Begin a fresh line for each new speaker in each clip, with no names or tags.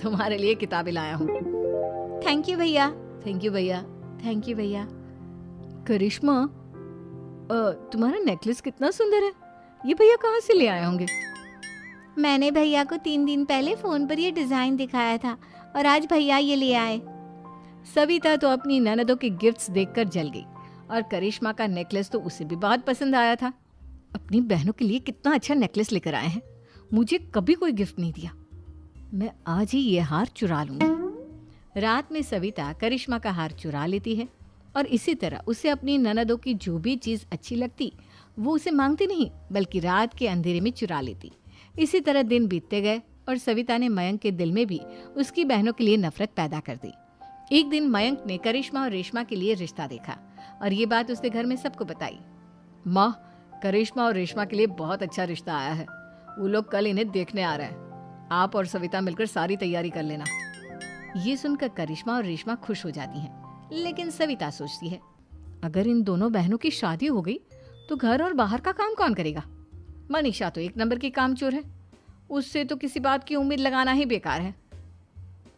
तुम्हारे लिए किताबें लाया हूँ।
थैंक यू भैया।
थैंक यू भैया।
थैंक यू भैया।
करिश्मा, तुम्हारा नेकलेस कितना सुंदर है। ये भैया कहाँ से ले आए होंगे?
मैंने भैया को 3 दिन पहले फोन पर ये डिजाइन दिखाया था और आज भैया ये ले आए।
सविता तो अपनी ननदों के गिफ्ट्स देखकर जल गई और करिश्मा का नेकलेस तो उसे भी बहुत पसंद आया था। अपनी बहनों के लिए कितना अच्छा नेकलेस लेकर आए हैं। मुझे कभी कोई गिफ्ट नहीं दिया। मैं आज ही ये हार चुरा लूंगी। रात में सविता करिश्मा का हार चुरा लेती है और इसी तरह उसे अपनी ननदों की जो भी चीज़ अच्छी लगती वो उसे मांगती नहीं, बल्कि रात के अंधेरे में चुरा लेती। इसी तरह दिन बीतते गए और सविता ने मयंक के दिल में भी उसकी बहनों के लिए नफरत पैदा कर दी। एक दिन मयंक ने करिश्मा और रेशमा के लिए रिश्ता देखा और ये बात उसने घर में सबको बताई। माँ, करिश्मा और रेशमा के लिए बहुत अच्छा रिश्ता आया है। वो लोग कल इन्हें देखने आ रहे हैं। आप और सविता मिलकर सारी तैयारी कर लेना। ये सुनकर करिश्मा और रेशमा खुश हो जाती हैं, लेकिन सविता सोचती है अगर इन दोनों बहनों की शादी हो गई तो घर और बाहर का काम कौन करेगा? मनीषा तो 1 नंबर की कामचोर है, उससे तो किसी बात की उम्मीद लगाना ही बेकार है।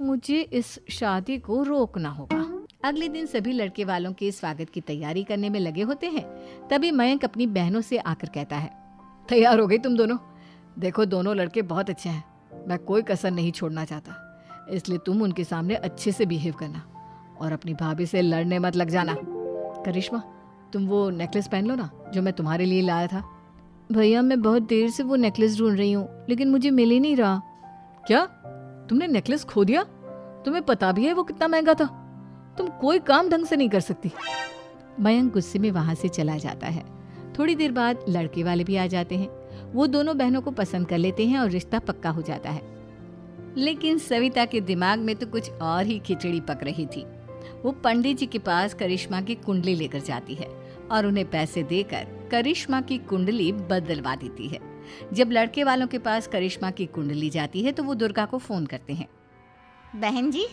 मुझे इस शादी को रोकना होगा। अगले दिन सभी लड़के वालों के स्वागत की तैयारी करने में लगे होते हैं। तभी मयंक अपनी बहनों से आकर कहता है, तैयार हो गई तुम दोनों? देखो, दोनों लड़के बहुत अच्छे हैं। मैं कोई कसर नहीं छोड़ना चाहता, इसलिए तुम उनके सामने अच्छे से बिहेव करना और अपनी भाभी से लड़ने मत लग जाना। करिश्मा, तुम वो नेकलेस पहन लो ना जो मैं तुम्हारे लिए लाया था। भैया, मैं बहुत देर से वो नेकलेस ढूंढ रही हूँ, लेकिन मुझे मिल ही नहीं रहा। क्या तुमने नेकलेस खो दिया? तुम्हें पता भी है वो कितना महंगा था। तुम कोई काम ढंग से नहीं कर सकती। मयंक गुस्से में वहां से चला जाता है। थोड़ी देर बाद लड़के वाले भी आ जाते हैं। वो दोनों बहनों को पसंद कर लेते हैं और रिश्ता पक्का हो जाता है। लेकिन सविता के दिमाग में तो कुछ और ही खिचड़ी पक रही थी। वो पंडित जी के पास करिश्मा की कुंडली लेकर जाती है और उन्हें पैसे देकर करिश्मा की कुंडली बदलवा देती है। जब लड़के वालों के पास करिश्मा की कुंडली जाती है तो वो दुर्गा को फोन करते हैं।
बहन जी,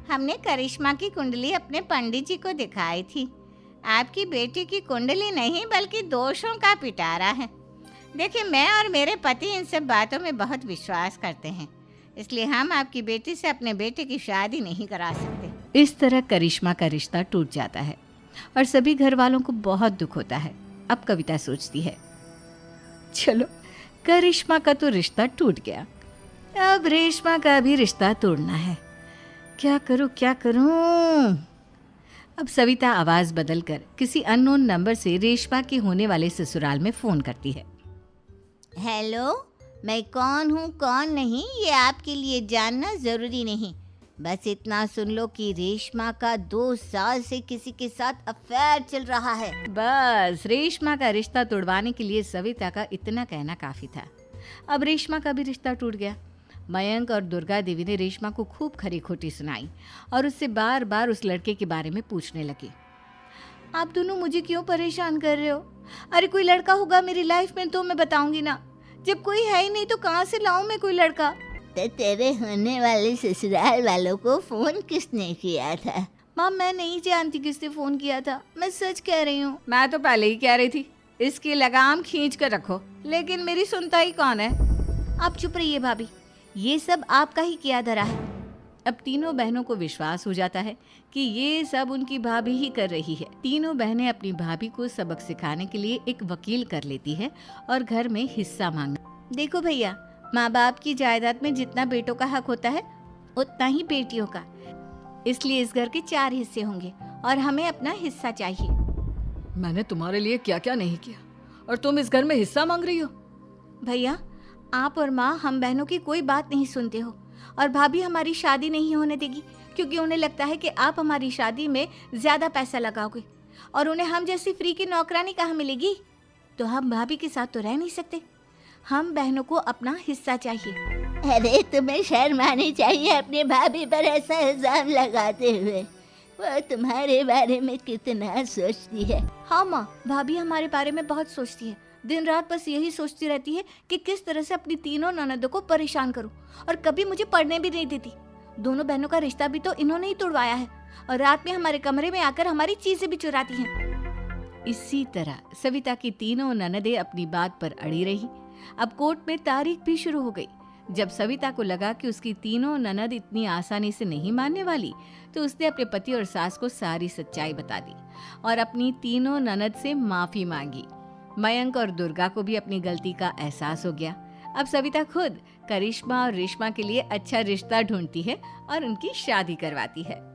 हमने करिश्मा की कुंडली अपने पंडित जी को दिखाई थी। आपकी बेटी की कुंडली नहीं बल्कि दोषों का पिटारा है। देखिए, मैं और मेरे पति इन सब बातों में बहुत विश्वास करते हैं, इसलिए हम आपकी बेटी से अपने बेटे की शादी नहीं करा सकते।
इस तरह करिश्मा का रिश्ता टूट जाता है और सभी घर वालों को बहुत दुख होता है। अब कविता सोचती है, चलो करिश्मा का तो रिश्ता टूट गया, अब रेशमा का भी रिश्ता तोड़ना है। क्या करूं क्या करूं? अब सविता आवाज बदलकर किसी अननोन नंबर से रेशमा के होने वाले ससुराल में फोन करती है।
हेलो, मैं कौन हूँ कौन नहीं ये आपके लिए जानना जरूरी नहीं। बस इतना सुन लो कि रेशमा का 2 साल से किसी के साथ अफेयर चल रहा है।
बस रेशमा का रिश्ता तोड़वाने के लिए सविता का इतना कहना काफी था। अब रेशमा का भी रिश्ता टूट गया। मयंक और दुर्गा देवी ने रेशमा को खूब खरी खोटी सुनाई और उससे बार बार उस लड़के के बारे में पूछने लगी। आप दोनों मुझे क्यों परेशान कर रहे हो? अरे कोई लड़का होगा मेरी लाइफ में तो मैं बताऊंगी ना। जब कोई है ही नहीं तो कहाँ से लाऊं मैं कोई लड़का?
तो तेरे होने वाले ससुराल वालों को फोन किसने किया था?
माँ, मैं नहीं जानती किसने फोन किया था, मैं सच कह रही हूँ। मैं तो पहले ही कह रही थी इसकी लगाम खींच कर रखो, लेकिन मेरी सुनता ही कौन है।
आप चुप रहिए भाभी, ये सब आपका ही किया धरा है।
अब तीनों बहनों को विश्वास हो जाता है कि ये सब उनकी भाभी ही कर रही है। तीनों बहनें अपनी भाभी को सबक सिखाने के लिए एक वकील कर लेती है और घर में हिस्सा मांगना।
देखो भैया, माँ बाप की जायदाद में जितना बेटों का हक होता है उतना ही बेटियों का, इसलिए इस घर के 4 हिस्से होंगे और हमें अपना हिस्सा चाहिए।
मैंने तुम्हारे लिए क्या क्या नहीं किया और तुम इस घर में हिस्सा मांग रही हो?
भैया, आप और माँ हम बहनों की कोई बात नहीं सुनते हो और भाभी हमारी शादी नहीं होने देगी क्योंकि उन्हें लगता है कि आप हमारी शादी में ज्यादा पैसा लगाओगे और उन्हें हम जैसी फ्री की नौकरानी कहाँ मिलेगी। तो हम भाभी के साथ तो रह नहीं सकते, हम बहनों को अपना हिस्सा चाहिए। अरे तुम्हें शर्म आनी चाहिए अपने भाभी पर ऐसा इल्जाम लगाते हुए। वो तुम्हारे बारे में कितना सोचती है। हाँ माँ, भाभी हमारे बारे में बहुत सोचती है। दिन रात बस यही सोचती रहती है कि किस तरह से अपनी तीनों ननदों को परेशान करूं और कभी मुझे पढ़ने भी नहीं देती। दोनों बहनों का रिश्ता भी तो इन्होंने ही तोड़वाया है और रात में हमारे कमरे में आकर हमारी चीजें भी चुराती हैं।
इसी तरह सविता की तीनों ननदें अपनी बात पर अड़ी रही। अब कोर्ट में तारीख भी शुरू हो गई। जब सविता को लगा कि उसकी तीनों ननद इतनी आसानी से नहीं मानने वाली, तो उसने अपने पति और सास को सारी सच्चाई बता दी और अपनी तीनों ननद से माफी मांगी। मयंक और दुर्गा को भी अपनी गलती का एहसास हो गया। अब सविता खुद करिश्मा और रेशमा के लिए अच्छा रिश्ता ढूंढती है और उनकी शादी करवाती है।